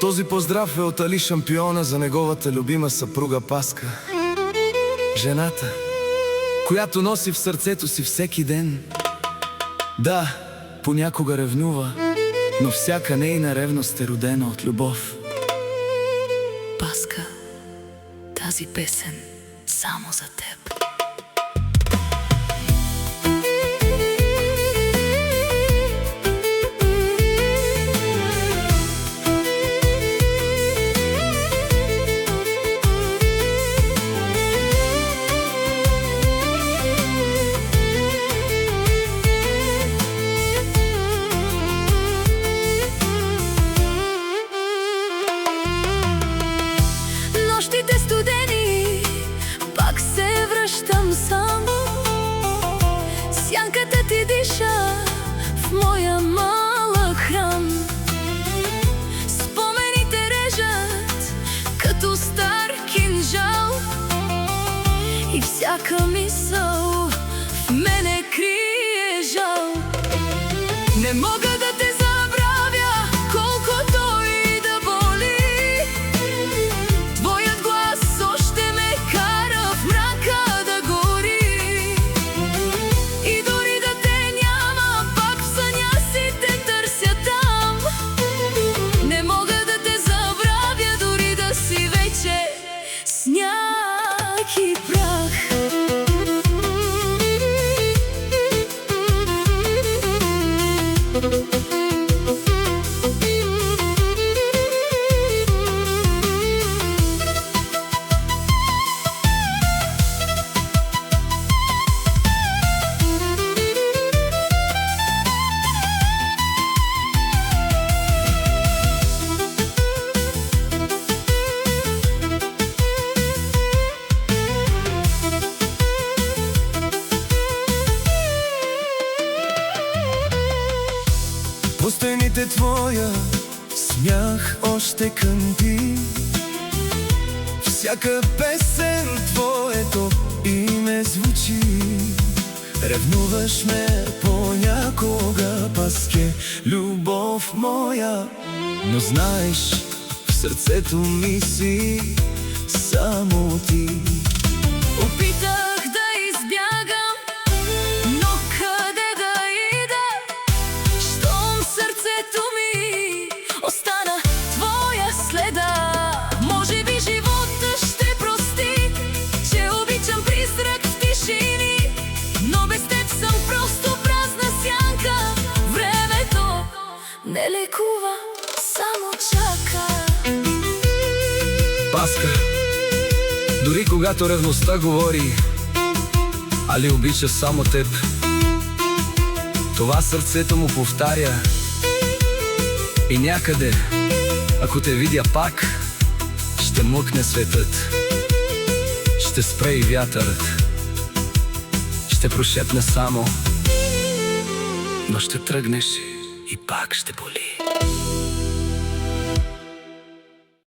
Този поздрав е от Али Шампиона за неговата любима съпруга Паска. Жената, която носи в сърцето си всеки ден. Да, понякога ревнува, но всяка нейна ревност е родена от любов. Паска, тази песен само за теб. Нощите студени, пак се връщам сам. Сянката ти диша в моя малък храм. Спомените режат като стар кинжал и всяка мисъл в мене крие жал. Не мога да те забравя, колкото и да боли. Твоят глас още ме кара в мрака да гори. И дори да те няма, пак в съня си те търся там. Не мога да те забравя, дори да си вече сняг и прах. По стените твоя смях още кънти. Всяка песен твоето име звучи. Ревнуваш ме понякога, Паске, любов моя. Но знаеш, в сърцето ми си само ти. Опитах да избягам, но къде да ида, щом сърцето ми остана твоя следа. Може би живота ще прости, че обичам призрак в тишини, но без теб съм просто празна сянка. Времето не лекува, само чака. Паска, дори когато ревността говори, Али обича само теб. Това сърцето му повтаря. И някъде, ако те видя пак, ще млъкне светът, ще спре и вятърът, ще прошепне само, но ще тръгнеш и пак ще боли.